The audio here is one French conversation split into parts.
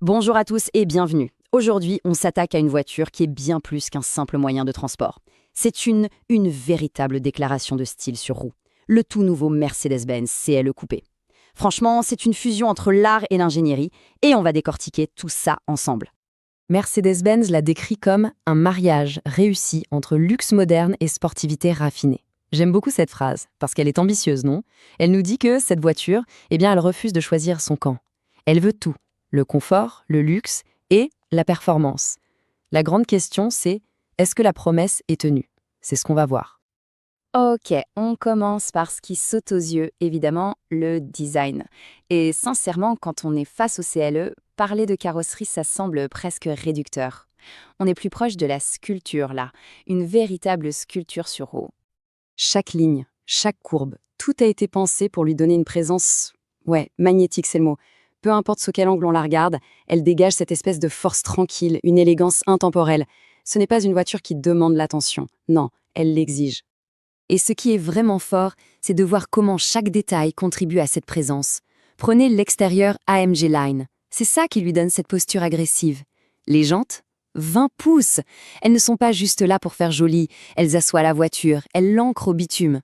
Bonjour à tous et bienvenue. Aujourd'hui, on s'attaque à une voiture qui est bien plus qu'un simple moyen de transport. C'est une véritable déclaration de style sur roue. Le tout nouveau Mercedes-Benz CLE Coupé. Franchement, c'est une fusion entre l'art et l'ingénierie et on va décortiquer tout ça ensemble. Mercedes-Benz l'a décrit comme un mariage réussi entre luxe moderne et sportivité raffinée. J'aime beaucoup cette phrase, parce qu'elle est ambitieuse, non? Elle nous dit que cette voiture, elle refuse de choisir son camp. Elle veut tout, le confort, le luxe et la performance. La grande question, c'est est-ce que la promesse est tenue? C'est ce qu'on va voir. Ok, on commence par ce qui saute aux yeux, évidemment, le design. Et sincèrement, quand on est face au CLE, parler de carrosserie, ça semble presque réducteur. On est plus proche de la sculpture, là, une véritable sculpture sur roue. Chaque ligne, chaque courbe, tout a été pensé pour lui donner une présence, magnétique c'est le mot. Peu importe sous quel angle on la regarde, elle dégage cette espèce de force tranquille, une élégance intemporelle. Ce n'est pas une voiture qui demande l'attention, non, elle l'exige. Et ce qui est vraiment fort, c'est de voir comment chaque détail contribue à cette présence. Prenez l'extérieur AMG Line, c'est ça qui lui donne cette posture agressive. Les jantes 20 pouces. Elles ne sont pas juste là pour faire joli, elles assoient la voiture, elles l'ancrent au bitume.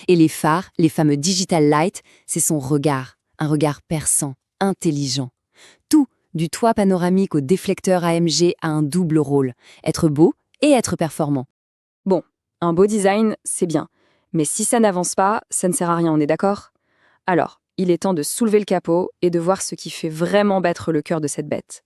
Et les phares, les fameux Digital Light, c'est son regard, un regard perçant, intelligent. Tout, du toit panoramique au déflecteur AMG, a un double rôle, être beau et être performant. Bon, un beau design, c'est bien. Mais si ça n'avance pas, ça ne sert à rien, on est d'accord? Alors, il est temps de soulever le capot et de voir ce qui fait vraiment battre le cœur de cette bête.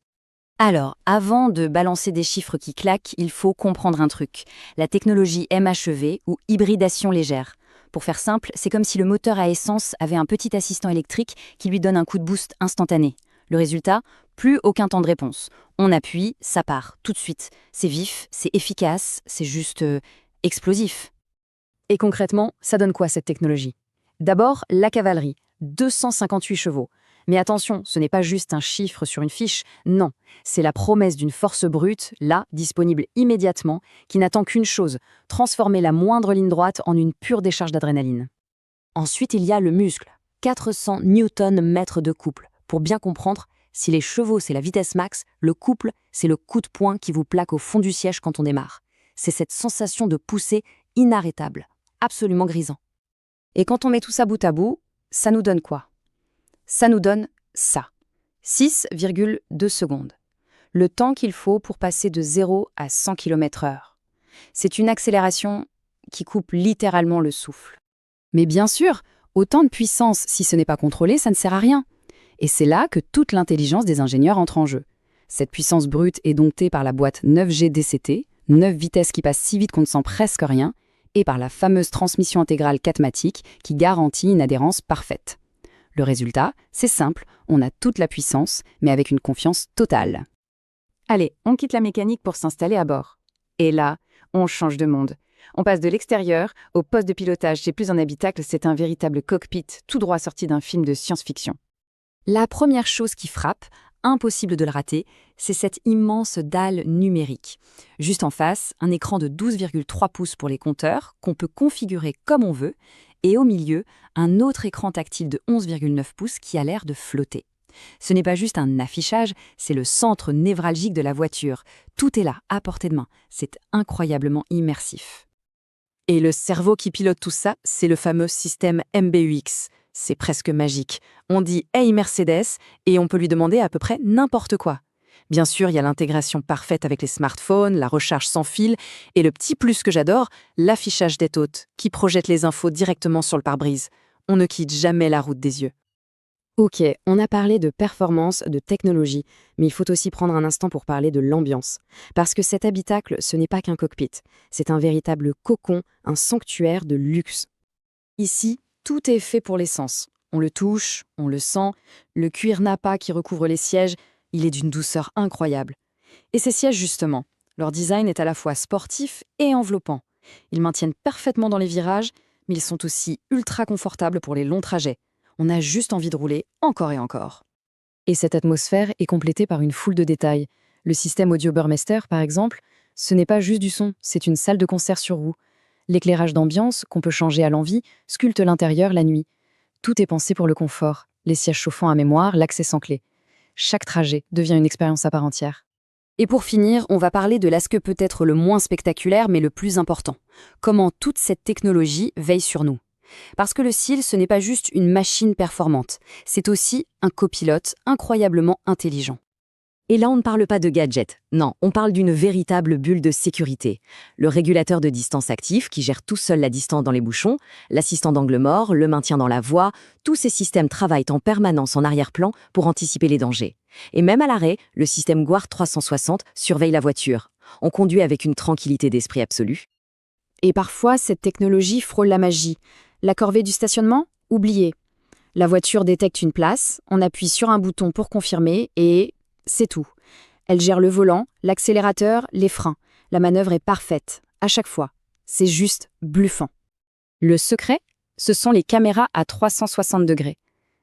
Alors, avant de balancer des chiffres qui claquent, il faut comprendre un truc. La technologie MHEV ou hybridation légère. Pour faire simple, c'est comme si le moteur à essence avait un petit assistant électrique qui lui donne un coup de boost instantané. Le résultat, plus aucun temps de réponse. On appuie, ça part, tout de suite. C'est vif, c'est efficace, c'est juste explosif. Et concrètement, ça donne quoi cette technologie? D'abord, la cavalerie, 258 chevaux. Mais attention, ce n'est pas juste un chiffre sur une fiche, non, c'est la promesse d'une force brute, là, disponible immédiatement, qui n'attend qu'une chose, transformer la moindre ligne droite en une pure décharge d'adrénaline. Ensuite, il y a le muscle, 400 Nm de couple. Pour bien comprendre, si les chevaux c'est la vitesse max, le couple c'est le coup de poing qui vous plaque au fond du siège quand on démarre. C'est cette sensation de poussée inarrêtable, absolument grisant. Et quand on met tout ça bout à bout, ça nous donne quoi? Ça nous donne ça, 6,2 secondes. Le temps qu'il faut pour passer de 0 à 100 km/h. C'est une accélération qui coupe littéralement le souffle. Mais bien sûr, autant de puissance, si ce n'est pas contrôlé, ça ne sert à rien. Et c'est là que toute l'intelligence des ingénieurs entre en jeu. Cette puissance brute est domptée par la boîte 9G DCT, 9 vitesses qui passent si vite qu'on ne sent presque rien, et par la fameuse transmission intégrale 4MATIC qui garantit une adhérence parfaite. Le résultat, c'est simple, on a toute la puissance, mais avec une confiance totale. Allez, on quitte la mécanique pour s'installer à bord. Et là, on change de monde. On passe de l'extérieur au poste de pilotage. C'est plus un habitacle, c'est un véritable cockpit, tout droit sorti d'un film de science-fiction. La première chose qui frappe, impossible de le rater, c'est cette immense dalle numérique. Juste en face, un écran de 12,3 pouces pour les compteurs, qu'on peut configurer comme on veut, et au milieu, un autre écran tactile de 11,9 pouces qui a l'air de flotter. Ce n'est pas juste un affichage, c'est le centre névralgique de la voiture. Tout est là, à portée de main. C'est incroyablement immersif. Et le cerveau qui pilote tout ça, c'est le fameux système MBUX. C'est presque magique. On dit « Hey Mercedes » et on peut lui demander à peu près n'importe quoi. Bien sûr, il y a l'intégration parfaite avec les smartphones, la recharge sans fil, et le petit plus que j'adore, l'affichage tête haute, qui projette les infos directement sur le pare-brise. On ne quitte jamais la route des yeux. Ok, on a parlé de performance, de technologie, mais il faut aussi prendre un instant pour parler de l'ambiance. Parce que cet habitacle, ce n'est pas qu'un cockpit, c'est un véritable cocon, un sanctuaire de luxe. Ici, tout est fait pour les sens. On le touche, on le sent, le cuir nappa qui recouvre les sièges, il est d'une douceur incroyable. Et ces sièges, justement, leur design est à la fois sportif et enveloppant. Ils maintiennent parfaitement dans les virages, mais ils sont aussi ultra confortables pour les longs trajets. On a juste envie de rouler encore et encore. Et cette atmosphère est complétée par une foule de détails. Le système audio Burmester, par exemple, ce n'est pas juste du son, c'est une salle de concert sur roue. L'éclairage d'ambiance, qu'on peut changer à l'envie, sculpte l'intérieur la nuit. Tout est pensé pour le confort. Les sièges chauffants à mémoire, l'accès sans clé. Chaque trajet devient une expérience à part entière. Et pour finir, on va parler de l'aspect peut-être le moins spectaculaire, mais le plus important. Comment toute cette technologie veille sur nous. Parce que le SIL, ce n'est pas juste une machine performante, c'est aussi un copilote incroyablement intelligent. Et là, on ne parle pas de gadget. Non, on parle d'une véritable bulle de sécurité. Le régulateur de distance actif qui gère tout seul la distance dans les bouchons, l'assistant d'angle mort, le maintien dans la voie, tous ces systèmes travaillent en permanence en arrière-plan pour anticiper les dangers. Et même à l'arrêt, le système Guard 360 surveille la voiture. On conduit avec une tranquillité d'esprit absolue. Et parfois, cette technologie frôle la magie. La corvée du stationnement? Oubliez. La voiture détecte une place, on appuie sur un bouton pour confirmer et c'est tout. Elle gère le volant, l'accélérateur, les freins. La manœuvre est parfaite, à chaque fois. C'est juste bluffant. Le secret, ce sont les caméras à 360 degrés.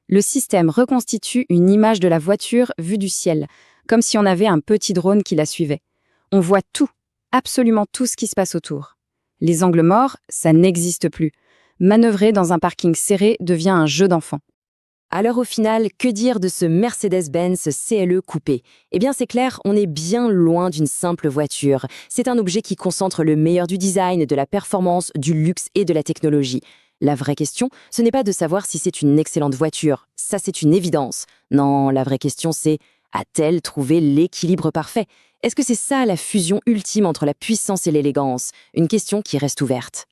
Le système reconstitue une image de la voiture vue du ciel, comme si on avait un petit drone qui la suivait. On voit tout, absolument tout ce qui se passe autour. Les angles morts, ça n'existe plus. Manœuvrer dans un parking serré devient un jeu d'enfant. Alors au final, que dire de ce Mercedes-Benz CLE coupé? Eh bien c'est clair, on est bien loin d'une simple voiture. C'est un objet qui concentre le meilleur du design, de la performance, du luxe et de la technologie. La vraie question, ce n'est pas de savoir si c'est une excellente voiture, ça c'est une évidence. Non, la vraie question c'est, a-t-elle trouvé l'équilibre parfait? Est-ce que c'est ça la fusion ultime entre la puissance et l'élégance? Une question qui reste ouverte.